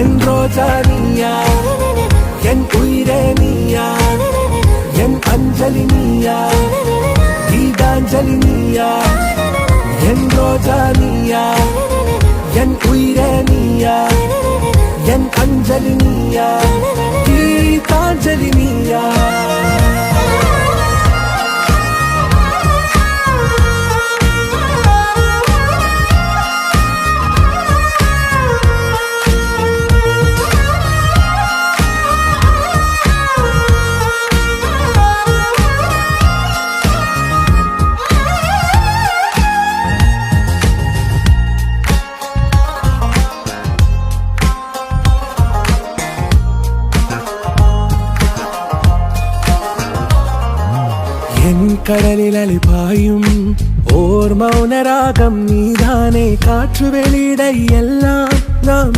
என் ரோஜா நீயா, என் உயிரே நீயா, என் அஞ்சலி நீயா, கீதாஞ்சலி நீயா. என் ரோஜா நீயா, என் உயிரே நீயா, என் அஞ்சலி நீயா, கீதாஞ்சலி நீயா. என் கடலில் அலிபாயும் ஓர் மௌன ராகம் நீதானே, காற்று வெளியிட எல்லாம் நாம்